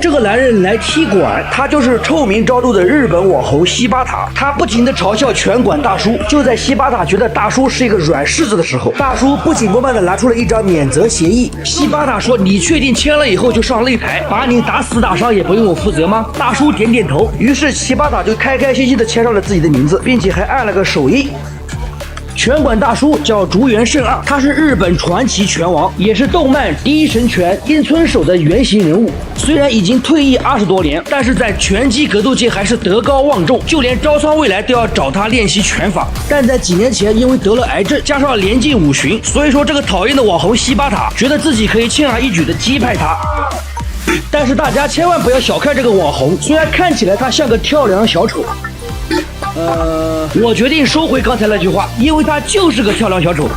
这个男人来踢馆，他就是臭名昭著的日本网红西巴塔。他不停地嘲笑拳馆大叔。就在西巴塔觉得大叔是一个软柿子的时候，大叔不紧不慢地拿出了一张免责协议。西巴塔说：“你确定签了以后就上擂台，把你打死打伤也不用我负责吗？”大叔点点头。于是西巴塔就开开心心地签上了自己的名字，并且还按了个手印。拳馆大叔叫竹原胜二，他是日本传奇拳王，也是动漫《第一神拳》樱村守的原型人物。虽然已经退役20多年，但是在拳击格斗界还是德高望重，就连朝仓未来都要找他练习拳法。但在几年前，因为得了癌症，加上连进5旬，所以说这个讨厌的网红西巴塔觉得自己可以轻而易举的击败他。但是大家千万不要小看这个网红，虽然看起来他像个跳梁小丑。我决定收回刚才那句话，因为他就是个跳梁小丑。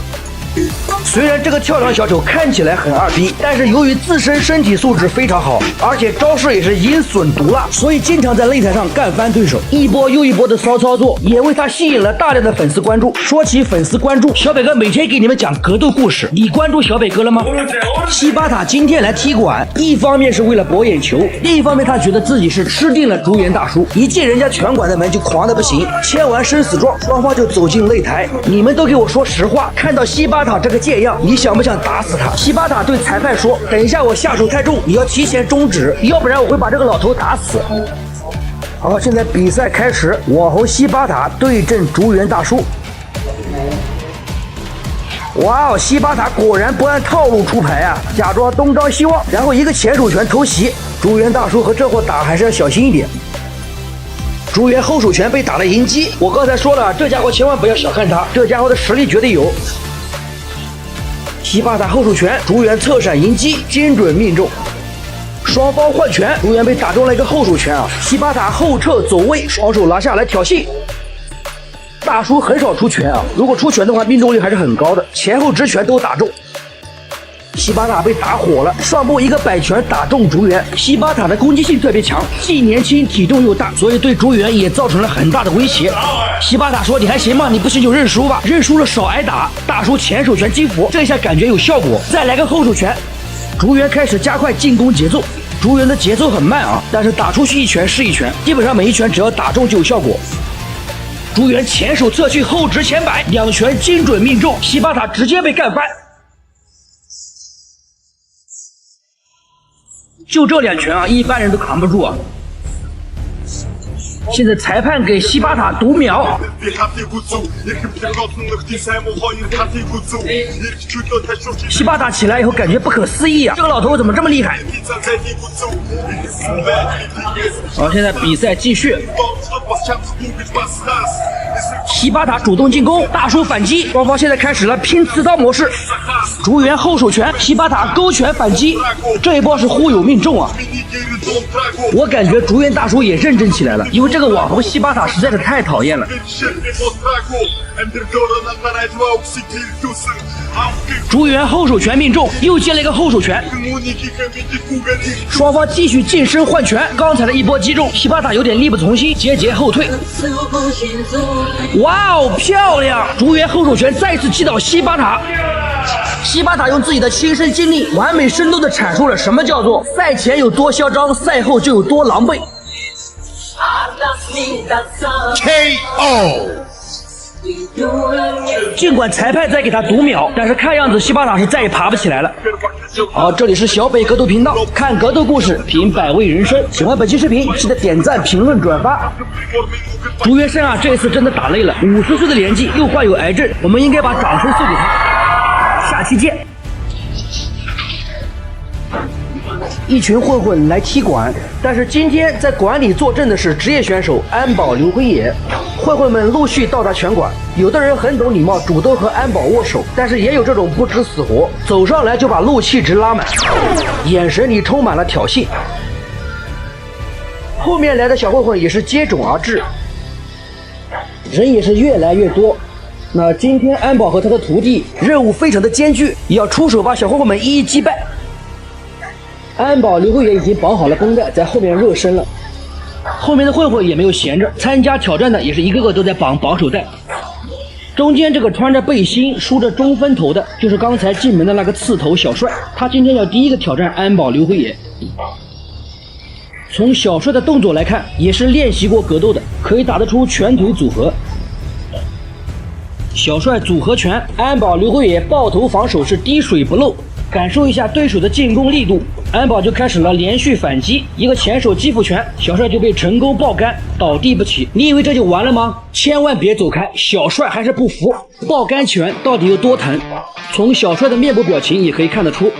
虽然这个跳梁小丑看起来很二逼，但是由于自身身体素质非常好，而且招式也是阴损毒辣，所以经常在擂台上干翻对手，一波又一波的骚操作，也为他吸引了大量的粉丝关注。说起粉丝关注，小北哥每天给你们讲格斗故事，你关注小北哥了吗？西巴塔今天来踢馆，一方面是为了博眼球，另一方面他觉得自己是吃定了竹原大叔，一进人家拳馆的门就狂得不行，签完生死状，双方就走进擂台。你们都给我说实话，看到西巴塔这个贱样，你想不想打死他？西巴塔对裁判说：“等一下我下手太重，你要提前终止，要不然我会把这个老头打死。”好，现在比赛开始，网红西巴塔对阵竹原大叔。哇哦，西巴塔果然不按套路出牌啊，假装东张西望，然后一个前手拳偷袭。竹原大叔和这货打还是要小心一点。竹原后手拳被打了银击，我刚才说了，这家伙千万不要小看他，这家伙的实力绝对有。西巴塔后手拳，竹原侧闪迎击，精准命中。双方换拳，竹原被打中了一个后手拳啊！西巴塔后撤走位，双手拿下来挑衅。大叔很少出拳啊，如果出拳的话，命中率还是很高的，前后直拳都打中。西巴塔被打火了，上步一个摆拳打中竹原。西巴塔的攻击性特别强，既年轻体重又大，所以对竹原也造成了很大的威胁。西巴塔说：“你还行吗？你不行就认输吧，认输了少挨打。”大叔前手拳击服，这下感觉有效果，再来个后手拳。竹原开始加快进攻节奏，竹原的节奏很慢啊，但是打出去一拳是一拳，基本上每一拳只要打中就有效果。竹原前手侧去后直前摆，两拳精准命中，西巴塔直接被干翻。就这两拳啊，一般人都扛不住啊！现在裁判给西巴塔读秒，西巴塔起来以后感觉不可思议啊，这个老头怎么这么厉害？好，现在比赛继续。西巴塔主动进攻，大叔反击，双方现在开始了拼刺刀模式。竹原后手拳，西巴塔勾拳反击，这一波是忽悠命中啊！我感觉竹原大叔也认真起来了，因为这个网红西巴塔实在是太讨厌了。竹原后手拳命中，又接了一个后手拳，双方继续近身换拳。刚才的一波击中，西巴塔有点力不从心，节后退。哇哦，漂亮！竹原后手拳再次击倒西巴塔。西巴塔用自己的亲身经历，完美生动地阐述了什么叫做赛前有多嚣张，赛后就有多狼狈。KO。尽管裁判在给他读秒，但是看样子西巴塔是再也爬不起来了。好，这里是小北格斗频道，看格斗故事，品百味人生。喜欢本期视频，记得点赞、评论、转发。竹原胜啊，这一次真的打累了，50岁的年纪又患有癌症，我们应该把掌声送给他。下期见。一群混混来踢馆，但是今天在馆里坐镇的是职业选手安保刘辉野。混混们陆续到达拳馆，有的人很懂礼貌，主动和安保握手，但是也有这种不知死活，走上来就把怒气值拉满，眼神里充满了挑衅。后面来的小混混也是接踵而至，人也是越来越多。那今天安保和他的徒弟任务非常的艰巨，要出手把小混混们一一击败。安保刘慧也已经绑好了绷带，在后面热身了。后面的混混也没有闲着，参加挑战的也是一个个都在绑手带。中间这个穿着背心、梳着中分头的，就是刚才进门的那个刺头小帅，他今天要第一个挑战安保刘慧野。从小帅的动作来看，也是练习过格斗的，可以打得出拳腿组合。小帅组合拳，安保刘慧野抱头防守是滴水不漏，感受一下对手的进攻力度，安保就开始了连续反击，一个前手击腹拳，小帅就被成功爆杆，倒地不起。你以为这就完了吗？千万别走开，小帅还是不服，爆杆拳到底有多疼？从小帅的面部表情也可以看得出。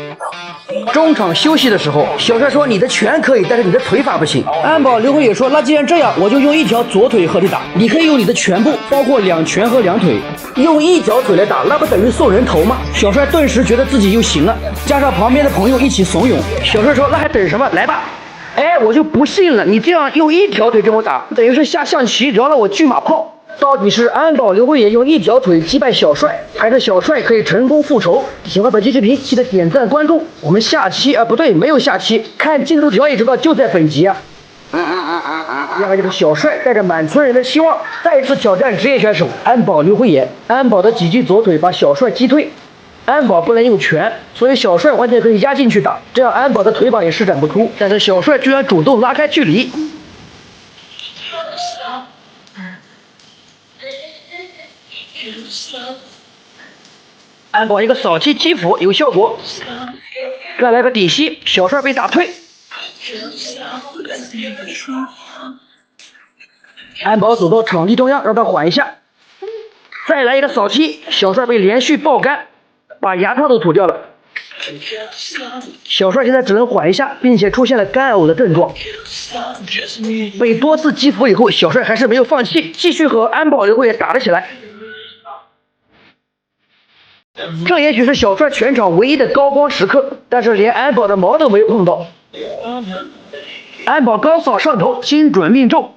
中场休息的时候，小帅说：“你的拳可以，但是你的腿法不行。”安保刘慧也说：“那既然这样，我就用一条左腿和你打。你可以用你的全部，包括两拳和两腿，用一条腿来打，那不等于送人头吗？”小帅顿时觉得自己又行了，加上旁边的朋友一起怂恿，小帅说：“那还等什么？来吧！”哎，我就不信了，你这样用一条腿跟我打，等于是下象棋饶了我车马炮。到底是安保刘慧野用一条腿击败小帅，还是小帅可以成功复仇？喜欢本期视频记得点赞关注。我们下期不对，没有下期，看进度条也知道就在本集啊。第二个就是小帅带着满村人的希望，再次挑战职业选手安保刘慧野。安保的几记左腿把小帅击退，安保不能用拳，所以小帅完全可以压进去打，这样安保的腿膀也施展不出。但是小帅居然主动拉开距离。安保一个扫击击腹有效果，再来个底膝，小帅被打退。安保走到场地中央，让他缓一下，再来一个扫击，小帅被连续爆杆，把牙套都吐掉了。小帅现在只能缓一下，并且出现了干呕的症状。被多次击服以后，小帅还是没有放弃，继续和安保刘慧野打了起来。这也许是小帅全场唯一的高光时刻，但是连安保的毛都没有碰到。安保高扫上头，精准命中，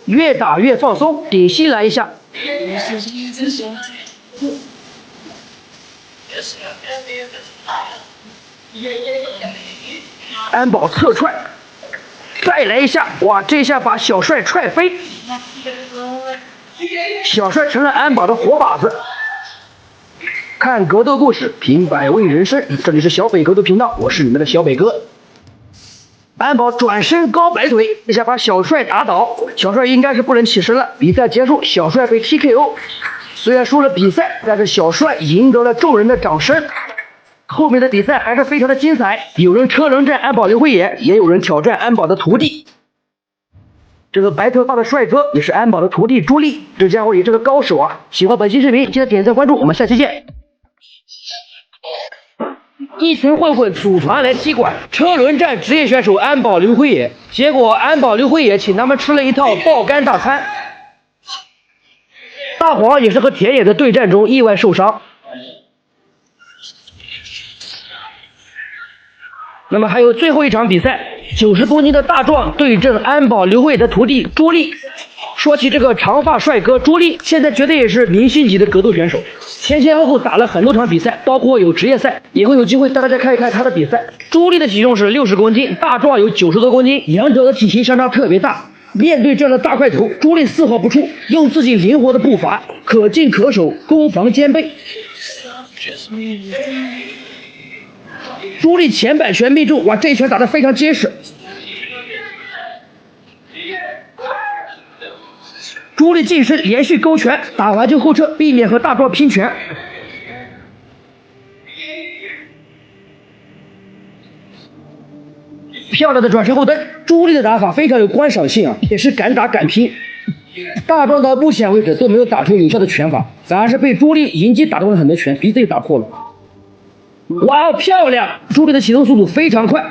越打越放松，底膝来一下。安保侧踹，再来一下，哇，这下把小帅踹飞，小帅成了安保的活靶子。看格斗故事，品百味人生，这里是小北格斗频道，我是你们的小北哥。安保转身高摆腿，这下把小帅打倒，小帅应该是不能起身了。比赛结束，小帅被 TKO， 虽然输了比赛，但是小帅赢得了众人的掌声。后面的比赛还是非常的精彩，有人车轮战安保刘慧野，也有人挑战安保的徒弟。这个白头发的帅哥也是安保的徒弟朱莉，这家伙也是个高手啊！喜欢本期视频记得点赞关注，我们下期见。一群混混组团来踢馆，车轮战职业选手安保刘慧野，结果安保刘慧野请他们吃了一套爆肝大餐。大黄也是和田野的对战中意外受伤。那么还有最后一场比赛，90公斤的大壮对阵安保刘慧野的徒弟朱莉。说起这个长发帅哥朱莉，现在绝对也是明星级的格斗选手，前后打了很多场比赛，包括有职业赛，也会有机会带大家看一看他的比赛。朱莉的体重是60公斤，大壮有90多公斤，两者的体型相差特别大。面对这样的大块头，朱莉丝毫不怵，用自己灵活的步伐，可进可守，攻防兼备。朱莉前摆拳命中，哇，这一拳打得非常结实。朱莉近身连续勾拳，打完就后撤，避免和大壮拼拳。漂亮的转身后蹬，朱莉的打法非常有观赏性啊，也是敢打敢拼。大壮到目前为止都没有打出有效的拳法，反而是被朱莉迎击打中了很多拳，鼻子也打破了。哇，漂亮！朱莉的启动速度非常快。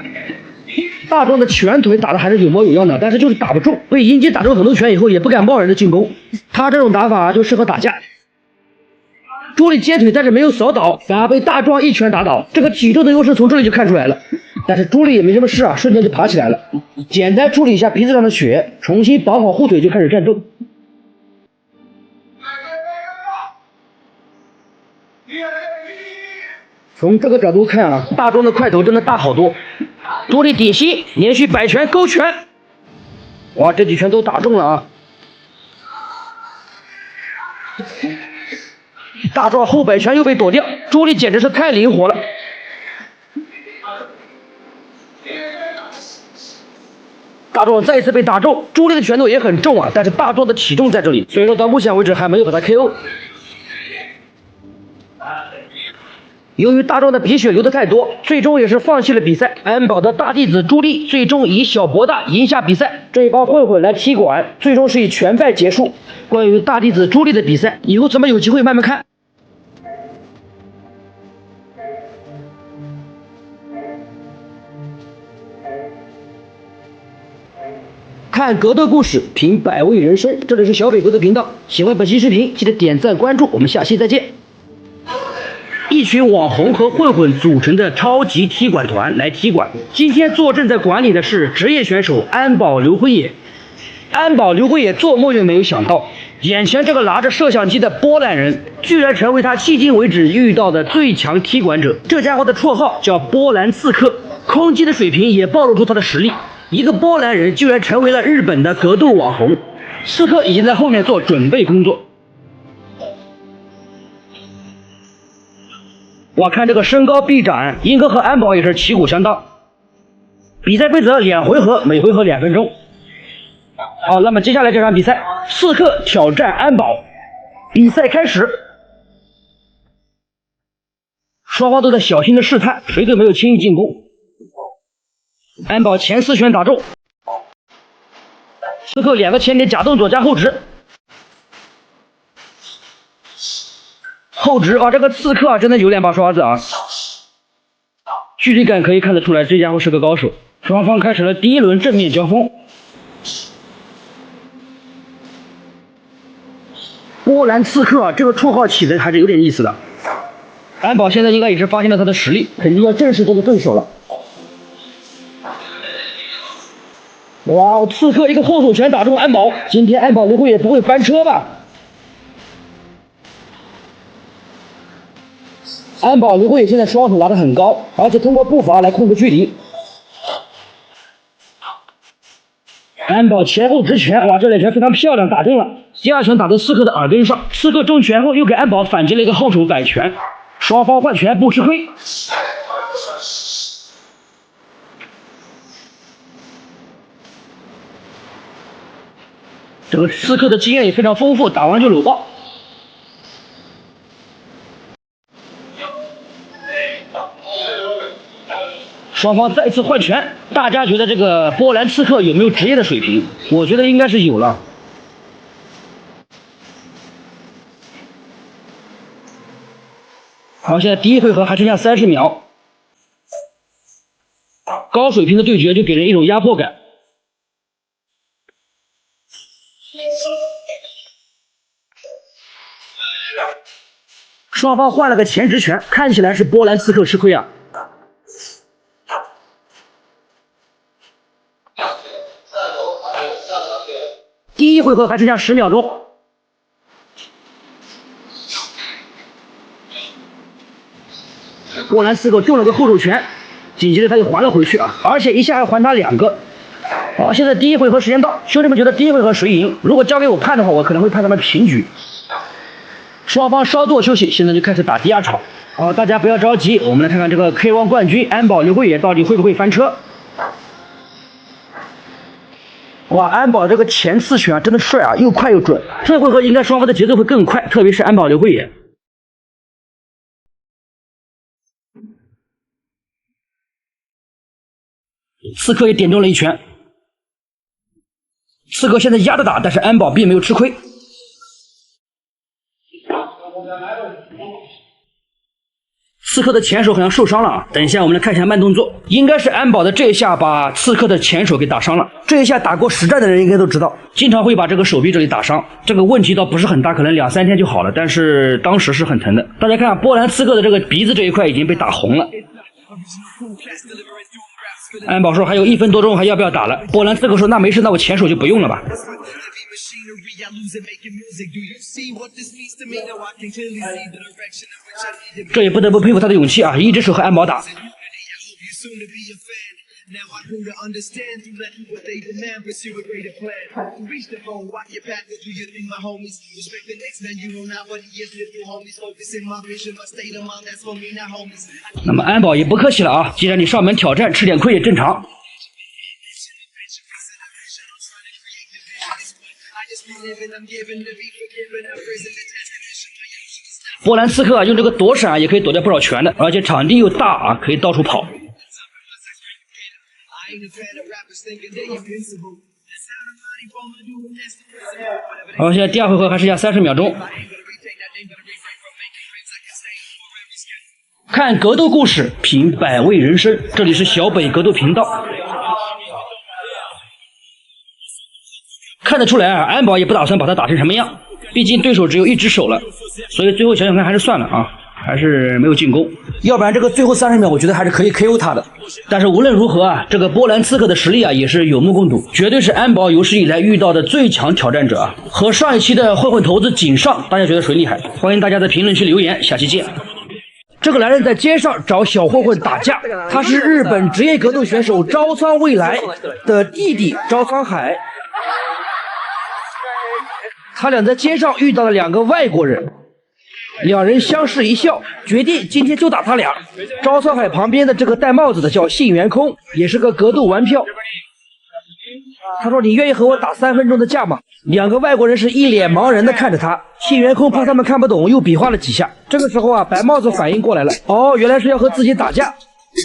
大壮的拳腿打的还是有模有样的，但是就是打不中，被迎击打中很多拳以后也不敢贸然的进攻。他这种打法就适合打架。朱莉接腿，但是没有扫倒，反而被大壮一拳打倒。这个体重的优势从这里就看出来了。但是朱莉也没什么事啊，瞬间就爬起来了，简单处理一下鼻子上的血，重新绑好护腿就开始战斗。从这个角度看啊，大壮的块头真的大好多。朱莉底膝连续摆拳勾拳，哇，这几拳都打中了啊！大壮后摆拳又被躲掉，朱莉简直是太灵活了。大壮再一次被打中，朱莉的拳头也很重啊，但是大壮的体重在这里，所以说到目前为止还没有把他 KO。由于大壮的鼻血流得太多，最终也是放弃了比赛。安保的大弟子朱莉最终以小博大赢下比赛。这一帮混混来踢馆，最终是以全败结束。关于大弟子朱莉的比赛，以后咱们有机会慢慢看。看格斗故事，品百味人生。这里是小北格斗频道，喜欢本期视频记得点赞关注，我们下期再见。一群网红和混混组成的超级踢馆团来踢馆。今天坐镇在馆里的是职业选手安保刘辉野。安保刘辉野做梦也没有想到，眼前这个拿着摄像机的波兰人，居然成为他迄今为止遇到的最强踢馆者。这家伙的绰号叫波兰刺客，空击的水平也暴露出他的实力。一个波兰人居然成为了日本的格斗网红。刺客已经在后面做准备工作。我看这个身高臂展，应该和安保也是旗鼓相当。比赛规则2回合，每回合2分钟。好，那么接下来这场比赛，刺客挑战安保。比赛开始，双方都在小心的试探，谁都没有轻易进攻。安保前4拳打中，刺客2个前点假动作加后直。后直啊，这个刺客啊，真的有2把刷子啊！距离感可以看得出来，这家伙是个高手。双方开始了第一轮正面交锋。波兰刺客啊，这个绰号起的还是有点意思的。安保现在应该也是发现了他的实力，肯定要正视这个对手了。哇，刺客一个后手拳打中安保，今天安保刘辉也不会翻车吧？安保刘辉现在双手拿得很高，而且通过步伐来控制距离。安保前后直拳，哇，这2拳非常漂亮，打中了。第2拳打在刺客的耳根上，刺客中拳后又给安保反击了一个后手摆拳，双方换拳不吃亏。这个刺客的经验也非常丰富，打完就搂抱。双方再次换拳，大家觉得这个波兰刺客有没有职业的水平？我觉得应该是有了。好，现在第一回合还剩下30秒，高水平的对决就给人一种压迫感。双方换了个前直拳，看起来是波兰刺客吃亏啊。第一回合还剩下10秒钟，波兰刺客中了个后手拳，紧接着他又还了回去啊，而且一下还还他2个。好，现在第一回合时间到，兄弟们觉得第一回合谁赢？如果交给我判的话，我可能会判他们平局。双方稍作休息，现在就开始打第2场。好，大家不要着急，我们来看看这个 K1 冠军安保刘辉野到底会不会翻车。哇，安保这个前4拳啊，真的帅啊，又快又准。这回合应该双方的节奏会更快，特别是安保刘辉野。刺客也点中了1拳，刺客现在压着打，但是安保并没有吃亏。刺客的前手好像受伤了啊！等一下，我们来看一下慢动作，应该是安保的这一下把刺客的前手给打伤了。这一下打过实战的人应该都知道，经常会把这个手臂这里打伤。这个问题倒不是很大，可能2、3天就好了，但是当时是很疼的。大家看，波兰刺客的这个鼻子这一块已经被打红了。安保说还有1分多钟，还要不要打了？波兰刺客说那没事，那我前手就不用了吧。这也不得不佩服他的勇气啊！一只手和安保打。那么安保也不客气了啊！既然你上门挑战，吃点亏也正常。波兰刺客用这个躲闪也可以躲掉不少拳的，而且场地又大啊，可以到处跑。好，现在第二回合还剩下30秒钟。看格斗故事，品百味人生，这里是小北格斗频道。看得出来啊，安保也不打算把他打成什么样，毕竟对手只有一只手了，所以最后想想看还是算了啊，还是没有进攻，要不然这个最后30秒我觉得还是可以 KO 他的。但是无论如何啊，这个波兰刺客的实力啊也是有目共睹，绝对是安保有史以来遇到的最强挑战者啊。和上一期的混混头子井上，大家觉得谁厉害？欢迎大家在评论区留言，下期见。这个男人在街上找小混混打架，他是日本职业格斗选手朝仓未来的弟弟朝仓海。他俩在街上遇到了2个外国人，两人相视一笑，决定今天就打他俩。朝仓海旁边的这个戴帽子的叫信元空，也是个格斗玩票。他说：“你愿意和我打3分钟的架吗？”2个外国人是一脸茫然的看着他，信元空怕他们看不懂，又比划了几下。这个时候啊，白帽子反应过来了，哦，原来是要和自己打架。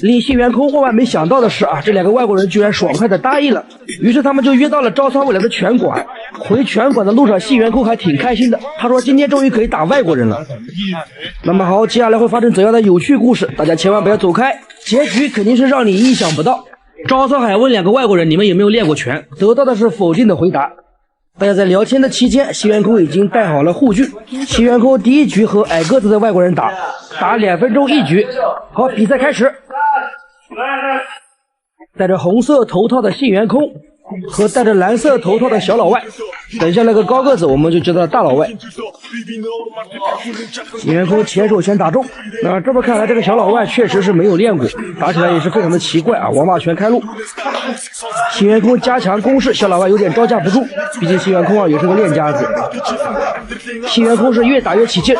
令信元空万万没想到的是啊，这2个外国人居然爽快的答应了。于是他们就约到了朝仓未来的拳馆。回拳馆的路上，信元空还挺开心的，他说今天终于可以打外国人了。那么好，接下来会发生怎样的有趣故事？大家千万不要走开，结局肯定是让你意想不到。朝仓海问2个外国人：“你们有没有练过拳？”得到的是否定的回答。大家在聊天的期间，信元空已经带好了护具。信元空第一局和矮个子的外国人打2分钟1局。好，比赛开始。戴着红色头套的信元空和戴着蓝色头套的小老外，等一下那个高个子我们就知道大老外。信元空前手拳打中，那这么看来这个小老外确实是没有练过，打起来也是非常的奇怪啊，王八拳开路。信元空加强攻势，小老外有点招架不住，毕竟信元空啊也是个练家子。信元空是越打越起劲，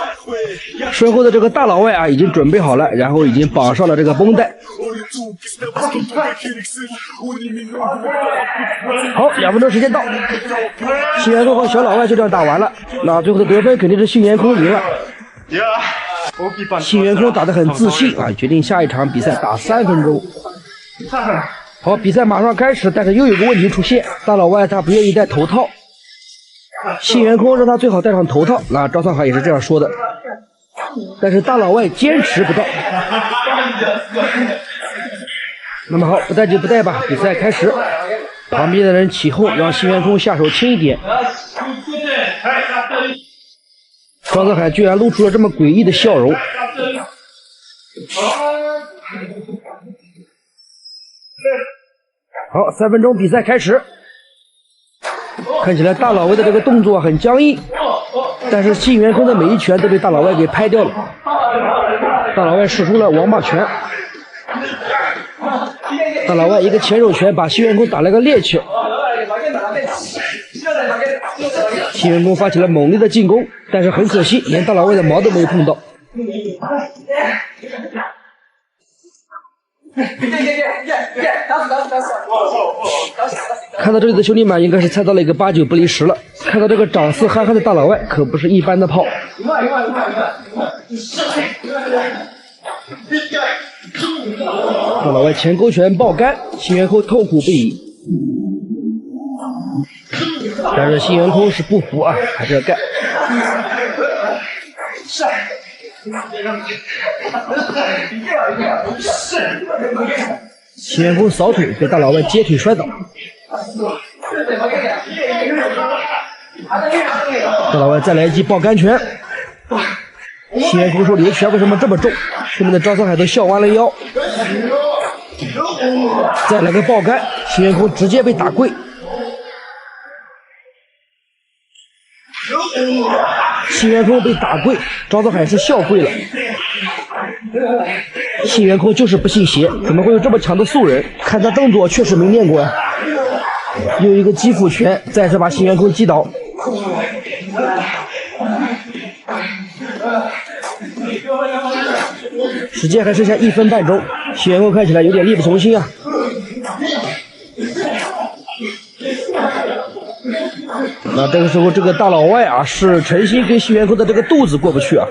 身后的这个大老外啊已经准备好了，然后已经绑上了这个绷带。好，2分钟时间到，信元空和小老外就这样打完了。那最后的得分肯定是信元空赢了。信元空打得很自信啊，决定下一场比赛打3分钟。好，比赛马上开始，但是又有个问题出现，大老外他不愿意戴头套。信元空让他最好戴上头套，那朝仓海也是这样说的，但是大老外坚持不戴。那么好，不戴就不戴吧，比赛开始。旁边的人起哄，让信元空下手轻一点。朝仓海居然露出了这么诡异的笑容。好，3分钟比赛开始。看起来大老外的这个动作很僵硬，但是信元空的每一拳都被大老外给拍掉了。大老外使出了王八拳，大老外一个前手拳把信元空打了个趔趄。信元空发起了猛烈的进攻，但是很可惜，连大老外的毛都没有碰到。看到这里的兄弟们应该是猜到了一个8九不离10了。看到这个长势憨憨的大老外可不是一般的炮。大老外前勾拳爆杆，信元空痛苦不已。但是信元空是不服啊，还是要干。信元空扫腿，被大老外接腿摔倒。大老外再来一记爆杆拳。信元空说：“你的拳为什么这么重？”后面的朝仓海都笑弯了腰。再来个爆杆，信元空直接被打跪。信元空被打跪，朝仓海是笑跪了。信元空就是不信邪，怎么会有这么强的素人？看他动作确实没练过啊。又一个击腹拳，再次把信元空击倒。时间还剩下1分半钟，信元空看起来有点力不从心啊。那这个时候这个大老外啊是陈星跟信元空的这个肚子过不去啊，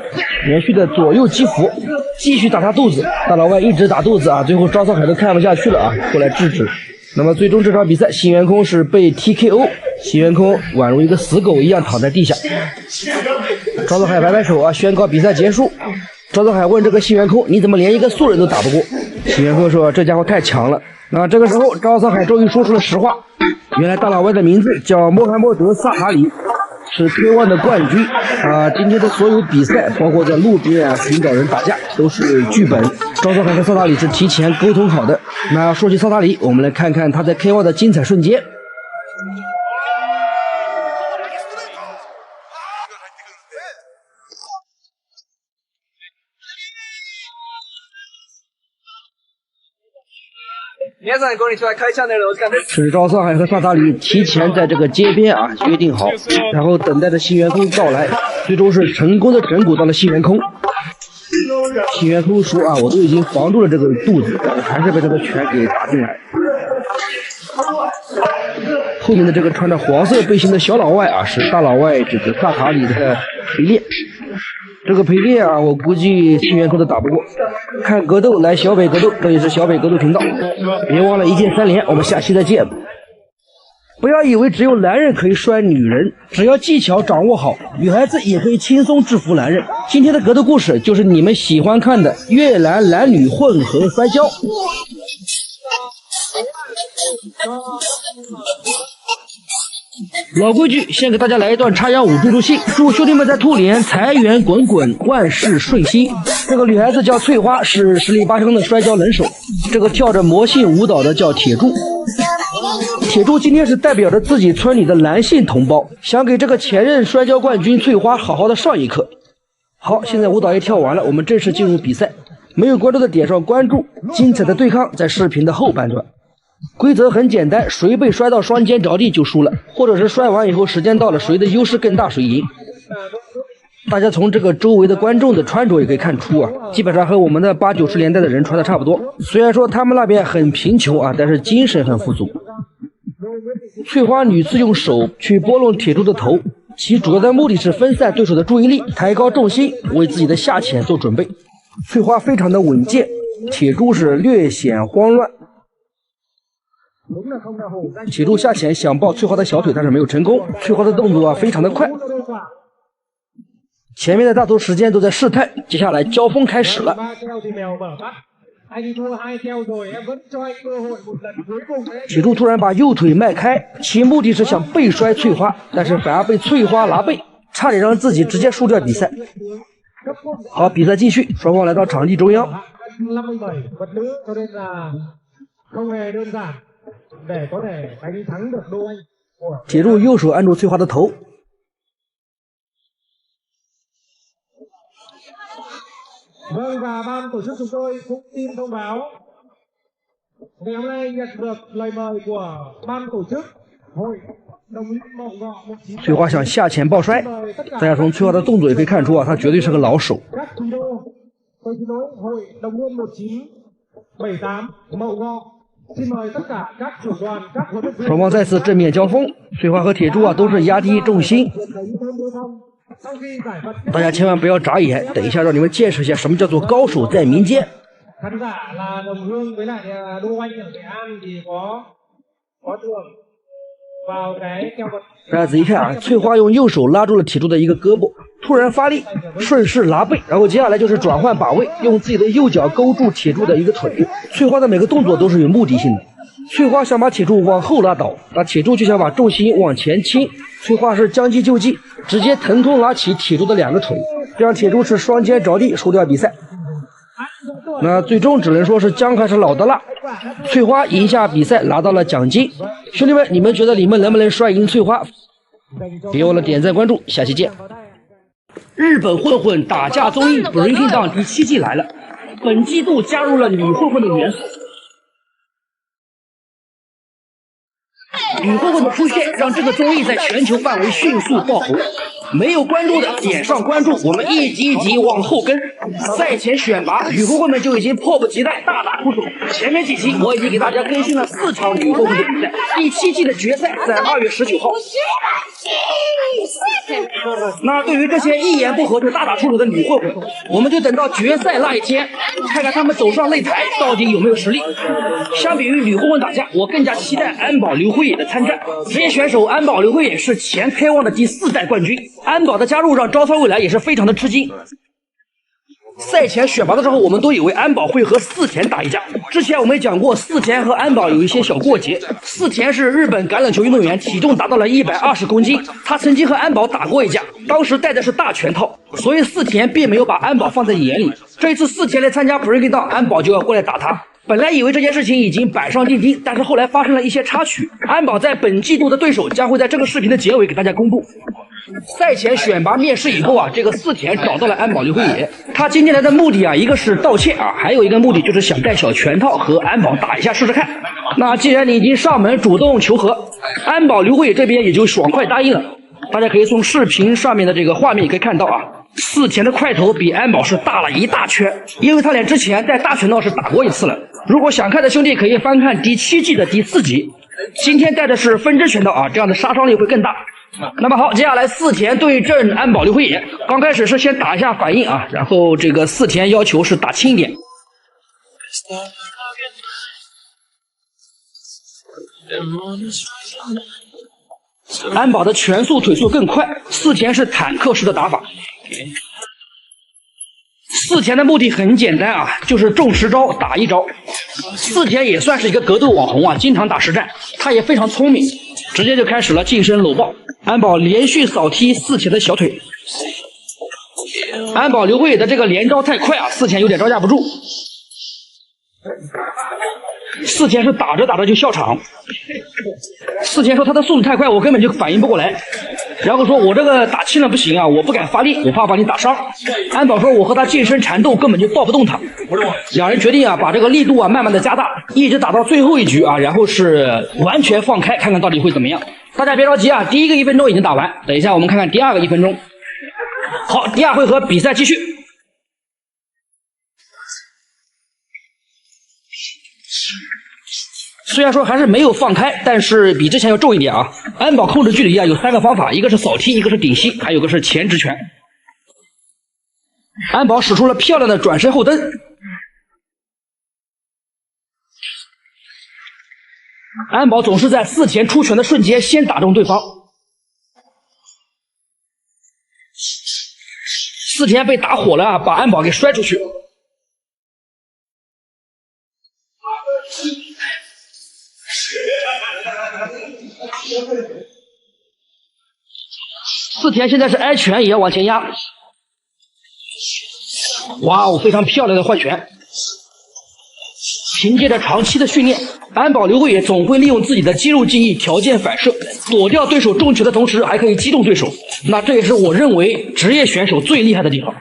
连续的左右击服，继续打他肚子。大老外一直打肚子啊，最后赵少海都看不下去了啊，过来制止。那么最终这场比赛，信元空是被 TKO， 信元空宛如一个死狗一样躺在地下。赵少海摆摆手啊，宣告比赛结束。赵少海问这个信元空：“你怎么连一个素人都打不过？”信元空说：“这家伙太强了。”那这个时候，赵少海终于说出了实话。原来大老外的名字叫穆罕默德·萨塔里，是 K1 的冠军啊。今天的所有比赛，包括在路边啊寻找人打架，都是剧本。赵少海和萨塔里是提前沟通好的。那说起萨塔里，我们来看看他在 K1 的精彩瞬间。是赵少海和萨塔里提前在这个街边啊约定好，然后等待着信元空到来，最终是成功的整蛊到了信元空。信元空说啊，我都已经防住了这个肚子，但是还是被他的拳给打进来。后面的这个穿着黄色背心的小老外啊，是大老外这个萨塔里的陪练。这个陪练啊，我估计信元空都打不过。看格斗来小北格斗，这里是小北格斗频道，别忘了一键3连，我们下期再见。不要以为只有男人可以摔女人，只要技巧掌握好，女孩子也可以轻松制服男人。今天的格斗故事就是你们喜欢看的越南男女混合摔跤。老规矩，先给大家来一段插秧舞助助兴，祝兄弟们在兔年财源滚滚，万事顺心。这个女孩子叫翠花，是实力拔升的摔跤能手。这个跳着魔性舞蹈的叫铁柱。铁柱今天是代表着自己村里的男性同胞，想给这个前任摔跤冠军翠花好好的上一课。好，现在舞蹈也跳完了，我们正式进入比赛。没有关注的点上关注，精彩的对抗在视频的后半段。规则很简单，谁被摔到双肩着地就输了，或者是摔完以后时间到了，谁的优势更大谁赢。大家从这个周围的观众的穿着也可以看出啊，基本上和我们的80、90年代的人穿的差不多。虽然说他们那边很贫穷啊，但是精神很富足。翠花屡次用手去拨弄铁柱的头，其主要的目的是分散对手的注意力，抬高重心，为自己的下潜做准备。翠花非常的稳健，铁柱是略显慌乱。铁柱下潜想抱翠花的小腿，但是没有成功。翠花的动作啊非常的快，前面的大多时间都在试探，接下来交锋开始了。铁柱突然把右腿迈开，其目的是想背摔翠花，但是反而被翠花拿背，差点让自己直接输掉比赛。好，比赛继续，双方来到场地中央。铁柱右手按住翠花的头，và ban tổ chức chúng tôi cũng xin thông báo ngày hôm nay nhận được lời mời của ban tổ chức hội đồng liên mộng gọ 翠花想下潜抱摔，大家从翠花的动作也可以看出啊，她绝对是个老手。hội đồng liên 1978 mậu gọ xin mời tất cả các trưởng đoàn các huấn luyện viên。双方再次正面交锋，翠花和铁柱啊都是压低重心。大家千万不要眨眼，等一下让你们见识一下什么叫做高手在民间。大家仔细看啊，翠花用右手拉住了铁柱的一个胳膊，突然发力，顺势拿背，然后接下来就是转换把位，用自己的右脚勾住铁柱的一个腿。翠花的每个动作都是有目的性的。翠花想把铁柱往后拉倒，那铁柱就想把重心往前倾。翠花是将计就计，直接腾空拿起铁柱的2个腿，让铁柱是双肩着地输掉比赛。那最终只能说是姜还是老的辣，翠花赢下比赛拿到了奖金。兄弟们，你们觉得你们能不能摔赢翠花？别忘了点赞关注，下期见。日本混混打架综艺 Breaking Down 第7季来了，本季度加入了女混混的元素。女混混的出现让这个综艺在全球范围迅速爆红，没有关注的点上关注，我们一集一集往后跟。赛前选拔，女混混们就已经迫不及待大打出手。前面几集我已经给大家更新了4场女混混的比赛，第7季的决赛在2月19号。那对于这些一言不合就大打出手的女混混，我们就等到决赛那一天，看看他们走上擂台到底有没有实力。相比于女混混打架，我更加期待安保刘慧野的参战。职业选手安保刘慧野是前 K1 的第4代冠军，安保的加入让招操未来也是非常的吃惊。赛前选拔的时候，我们都以为安保会和四田打一架。之前我们也讲过，四田和安保有一些小过节。四田是日本橄榄球运动员，体重达到了120公斤。他曾经和安保打过一架，当时戴的是大拳套，所以四田并没有把安保放在眼里。这一次四田来参加 Breaking Down， 安保就要过来打他。本来以为这件事情已经板上钉钉，但是后来发生了一些插曲。安保在本季度的对手将会在这个视频的结尾给大家公布。赛前选拔面试以后啊，这个四田找到了安保刘慧野。他今天来的目的啊，一个是道歉啊，还有一个目的就是想带小拳套和安保打一下试试看。那既然你已经上门主动求和，安保刘慧野这边也就爽快答应了。大家可以从视频上面的这个画面也可以看到啊，四田的块头比安保是大了一大圈，因为他俩之前带大拳套是打过一次了。如果想看的兄弟可以翻看第7季的第4集。今天带的是分支拳套啊，这样的杀伤力会更大。那么好，接下来四田对阵安保刘慧野。刚开始是先打一下反应啊，然后这个四田要求是打轻一点。安保的拳速腿速更快，四田是坦克式的打法。四田的目的很简单啊，就是中10招打1招。四田也算是一个格斗网红啊，经常打实战，他也非常聪明，直接就开始了近身搂抱。安保连续扫踢四田的小腿，安保刘慧野的这个连招太快啊，四田有点招架不住。四田是打着打着就笑场，四田说他的速度太快，我根本就反应不过来，然后说我这个打轻了不行啊，我不敢发力，我怕把你打伤。安保说我和他近身缠斗根本就抱不动他。两人决定啊，把这个力度啊慢慢的加大，一直打到最后一局啊，然后是完全放开，看看到底会怎么样。大家别着急啊，第一个1分钟已经打完，等一下我们看看第二个1分钟。好，第二回合比赛继续。虽然说还是没有放开，但是比之前要重一点啊。安保控制距离啊有3个方法，一个是扫踢，一个是顶膝，还有个是前直拳。安保使出了漂亮的转身后蹬。安保总是在四田出拳的瞬间先打中对方。四田被打火了啊，把安保给摔出去。四田现在是挨拳也要往前压。哇哦，非常漂亮的换拳。凭借着长期的训练，安保刘慧野总会利用自己的肌肉记忆条件反射，躲掉对手重拳的同时还可以击中对手。那这也是我认为职业选手最厉害的地方。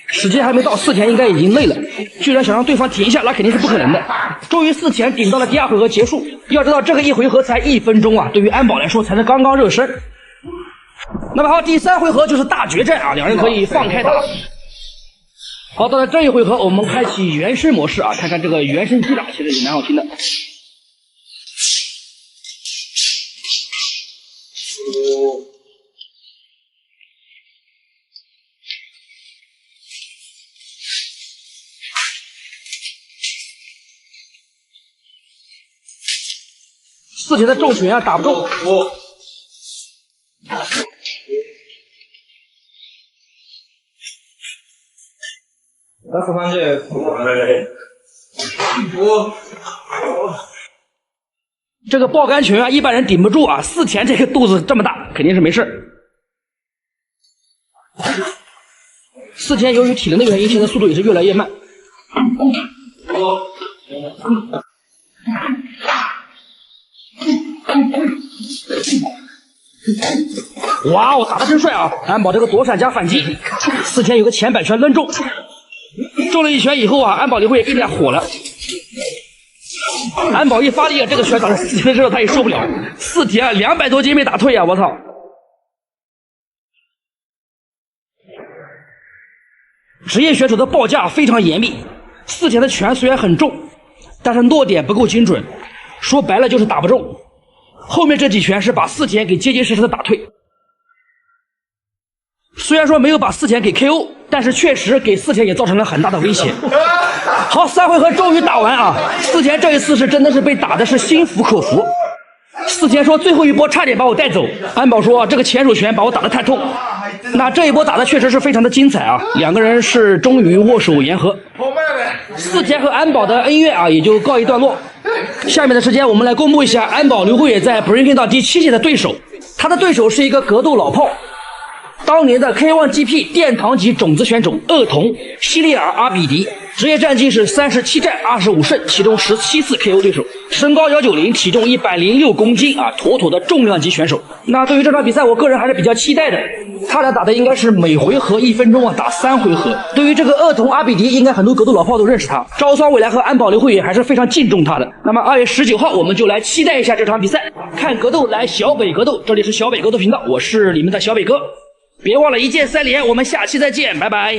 时间还没到，四田应该已经累了，居然想让对方停一下，那肯定是不可能的。终于四田顶到了第2回合结束。要知道这个1回合才1分钟啊，对于安保来说才是刚刚热身。那么好，第3回合就是大决战啊，两人可以放开打。好，到了这一回合，我们开启原声模式啊，看看这个原声击打，其实也蛮好听的。四田的重拳啊打不中。这个爆杆拳啊，一般人顶不住啊。四田这个肚子这么大，肯定是没事。四田由于体能的原因，现在速度也是越来越慢。哇哦，打得真帅啊！安保这个躲闪加反击，四田有个前摆拳扔中，中了一拳以后啊，安保刘慧也更加火了。安保一发力啊，这个拳打到四田的时候他也受不了。四田啊，200多斤没打退啊，我操！职业选手的报价非常严密， 4田的拳虽然很重，但是落点不够精准，说白了就是打不中。后面这几拳是把4田给结结实实的打退。虽然说没有把4田给 KO， 但是确实给4田也造成了很大的威胁。好，3回合终于打完啊！4田这一次是真的是被打的是心服口服。4田说最后一波差点把我带走，安保说这个前手拳把我打得太痛。那这一波打的确实是非常的精彩啊，两个人是终于握手言和。4田和安保的恩怨啊也就告一段落。下面的时间我们来公布一下安保刘慧野在 Breaking 到第7届的对手，他的对手是一个格斗老炮。当年的 K1GP 殿堂级种子选手恶童希利尔阿比迪，职业战绩是37战25胜，其中17次 KO 对手，身高190，体重106公斤啊，妥妥的重量级选手。那对于这场比赛，我个人还是比较期待的。他俩打的应该是每回合1分钟啊，打3回合。对于这个恶童阿比迪，应该很多格斗老炮都认识他，招桑未来和安保刘慧野还是非常敬重他的。那么2月19号，我们就来期待一下这场比赛，看格斗来小北格斗，这里是小北格斗频道，我是你们的小北哥。别忘了1键3连，我们下期再见，拜拜。